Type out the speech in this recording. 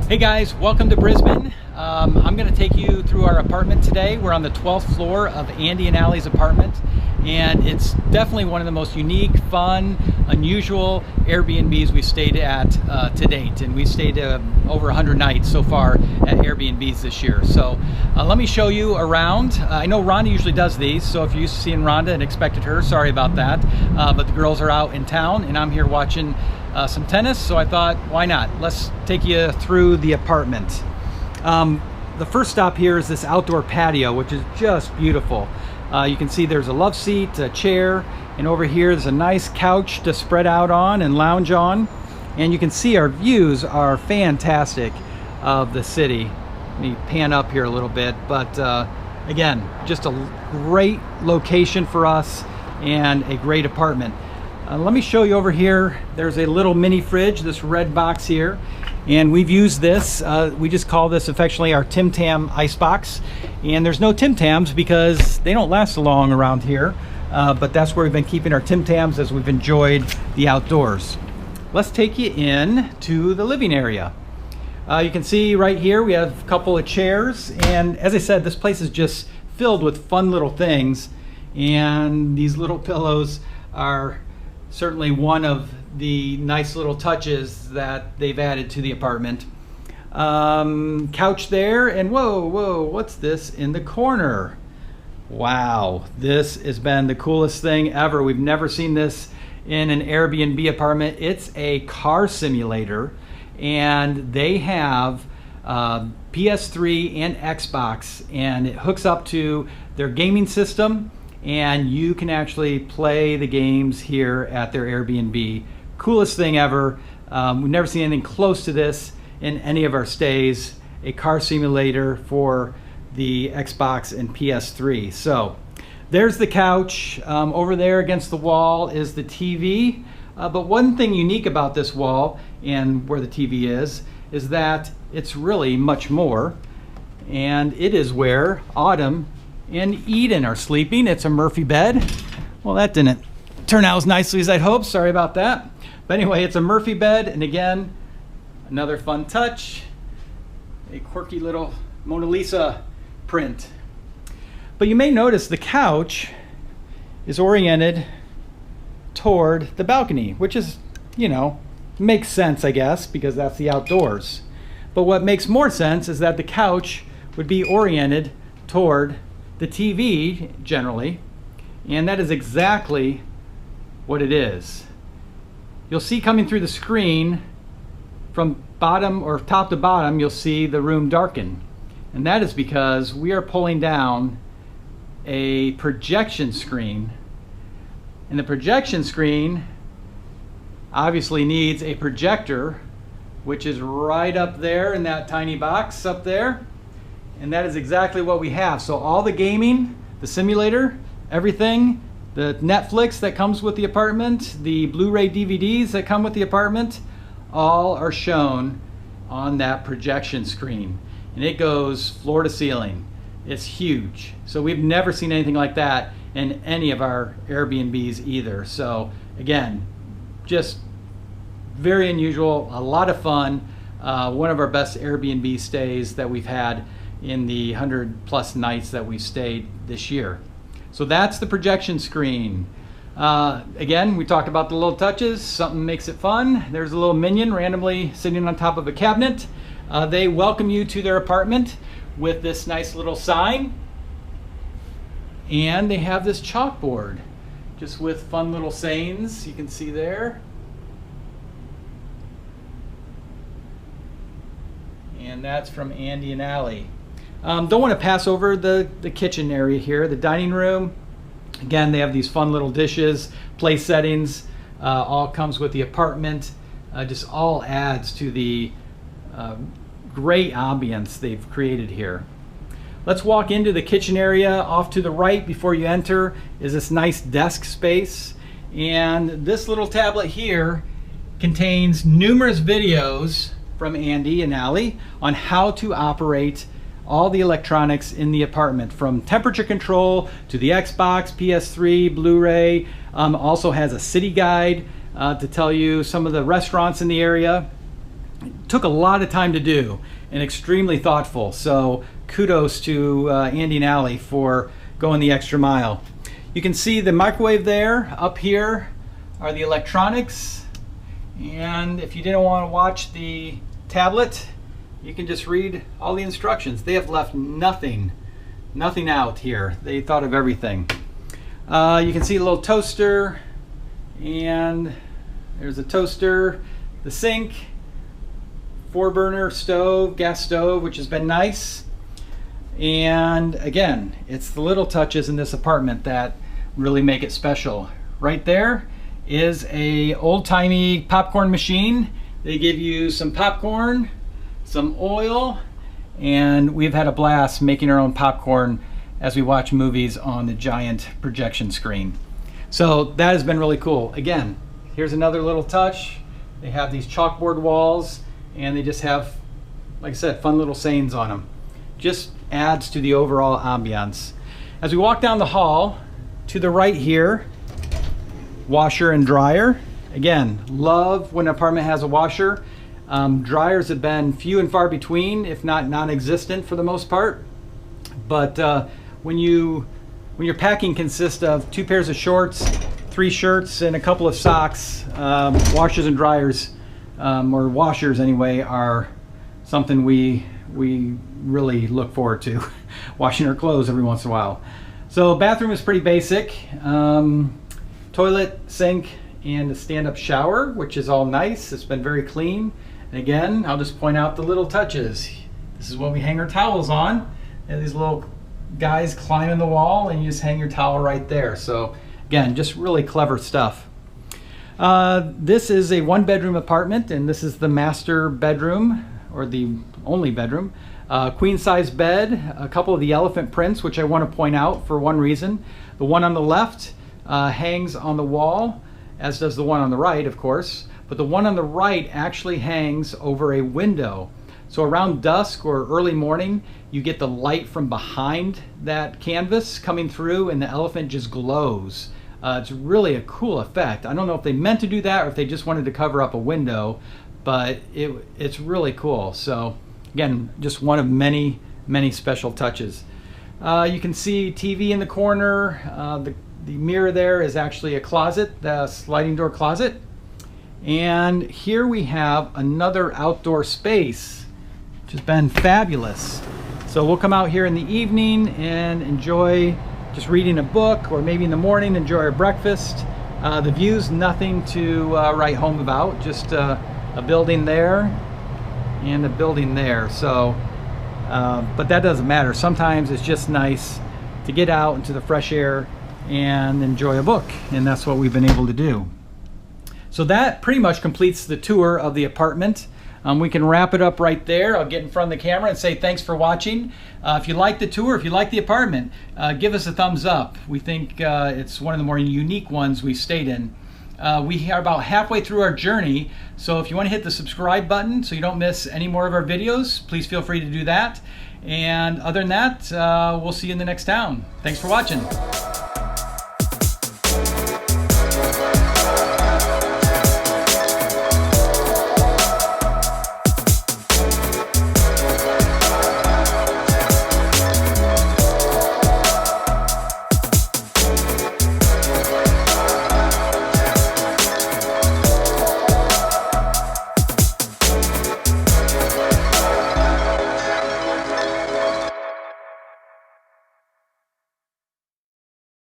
Hey guys, welcome to Brisbane. I'm going to take you through our apartment today. We're on the 12th floor of Andy and Allie's apartment, and it's definitely one of the most unique, fun, unusual Airbnbs we've stayed at to date. And we've stayed over 100 nights so far at Airbnbs this year. So let me show you around. I know Rhonda usually does these, so if you're used to seeing Rhonda and expected her, sorry about that. But the girls are out in town, and I'm here watching some tennis, so I thought, why not? Let's take you through the apartment. The first stop here is this outdoor patio, which is just beautiful. You can see there's a love seat, a chair, and over here there's a nice couch to spread out on and lounge on. And you can see our views are fantastic of the city. Let me pan up here a little bit, but again, just a great location for us and a great apartment. Let me show you over here. There's a little mini fridge, this red box here, and we've used this. We just call this affectionately our Tim Tam ice box. And there's no Tim Tams because they don't last long around here, but that's where we've been keeping our Tim Tams as we've enjoyed the outdoors. Let's take you in to the living area. You can see right here we have a couple of chairs, and as I said, this place is just filled with fun little things, and these little pillows are certainly one of the nice little touches that they've added to the apartment. Couch there, and whoa, what's this in the corner? Wow, this has been the coolest thing ever. We've never seen this in an Airbnb apartment. It's a car simulator, and they have PS3 and Xbox, and it hooks up to their gaming system, and you can actually play the games here at their Airbnb. Coolest thing ever. We've never seen anything close to this in any of our stays. A car simulator for the Xbox and PS3. So there's the couch. Over there against the wall is the TV. But one thing unique about this wall and where the TV is that it's really much more. And it is where Autumn and Eden are sleeping. It's a Murphy bed. Well, that didn't turn out as nicely as I'd hoped. Sorry about that. But anyway, it's a Murphy bed, and again, another fun touch, a quirky little Mona Lisa print. But you may notice the couch is oriented toward the balcony, which is, makes sense, I guess, because that's the outdoors. But what makes more sense is that the couch would be oriented toward the TV generally, and that is exactly what it is. You'll see coming through the screen from bottom or top to bottom, you'll see the room darken, and that is because we are pulling down a projection screen, and the projection screen obviously needs a projector, which is right up there in that tiny box up there. And that is exactly what we have. So all the gaming, the simulator, everything, the Netflix that comes with the apartment, the Blu-ray DVDs that come with the apartment, all are shown on that projection screen. And it goes floor to ceiling. It's huge. So we've never seen anything like that in any of our Airbnbs either. So again, just very unusual, a lot of fun. One of our best Airbnb stays that we've had in the 100+ nights that we've stayed this year. So that's the projection screen. Again, we talked about the little touches. Something makes it fun. There's a little minion randomly sitting on top of a cabinet. They welcome you to their apartment with this nice little sign. And they have this chalkboard just with fun little sayings you can see there. And that's from Andy and Allie. Don't want to pass over the kitchen area here, the dining room. Again, they have these fun little dishes, place settings, all comes with the apartment. Just all adds to the great ambience they've created here. Let's walk into the kitchen area. Off to the right before you enter is this nice desk space. And this little tablet here contains numerous videos from Andy and Allie on how to operate all the electronics in the apartment, from temperature control to the Xbox, PS3, Blu-ray. Also has a city guide to tell you some of the restaurants in the area. took a lot of time to do and extremely thoughtful. So kudos to Andy and Allie for going the extra mile. You can see the microwave there. Up here are the electronics. And if you didn't want to watch the tablet, you can just read all the instructions. They have left nothing out here. They thought of everything. You can see a little toaster, and there's a toaster, the sink, 4-burner stove, gas stove, which has been nice. And again, it's the little touches in this apartment that really make it special. Right there is a old-timey popcorn machine. They give you some popcorn, some oil, and we've had a blast making our own popcorn as we watch movies on the giant projection screen. So that has been really cool. Again, here's another little touch. They have these chalkboard walls, and they just have, like I said, fun little sayings on them. Just adds to the overall ambiance. As we walk down the hall, to the right here, washer and dryer. Again, love when an apartment has a washer. Dryers have been few and far between, if not non-existent for the most part. But when your packing consists of 2 pairs of shorts, 3 shirts, and a couple of socks, washers and dryers, or washers anyway, are something we really look forward to. Washing our clothes every once in a while. So bathroom is pretty basic. Toilet, sink, and a stand-up shower, which is all nice. It's been very clean. And again, I'll just point out the little touches. This is what we hang our towels on. And these little guys climbing the wall, and you just hang your towel right there. So again, just really clever stuff. This is a 1-bedroom apartment, and this is the master bedroom, or the only bedroom. Queen size bed, a couple of the elephant prints, which I want to point out for one reason. The one on the left hangs on the wall, as does the one on the right, of course, but the one on the right actually hangs over a window. So around dusk or early morning, you get the light from behind that canvas coming through, and the elephant just glows. It's really a cool effect. I don't know if they meant to do that or if they just wanted to cover up a window, but it's really cool. So again, just one of many special touches. You can see TV in the corner. The mirror there is actually a closet, the sliding door closet. And here we have another outdoor space, which has been fabulous. So we'll come out here in the evening and enjoy just reading a book, or maybe in the morning enjoy our breakfast. The view's nothing to write home about, just a building there and a building there. So, but that doesn't matter. Sometimes it's just nice to get out into the fresh air and enjoy a book, and that's what we've been able to do. So that pretty much completes the tour of the apartment. We can wrap it up right there. I'll get in front of the camera and say thanks for watching. If you like the tour, if you like the apartment, give us a thumbs up. We think it's one of the more unique ones we've stayed in. We are about halfway through our journey, so if you want to hit the subscribe button so you don't miss any more of our videos, please feel free to do that. And other than that, we'll see you in the next town. Thanks for watching.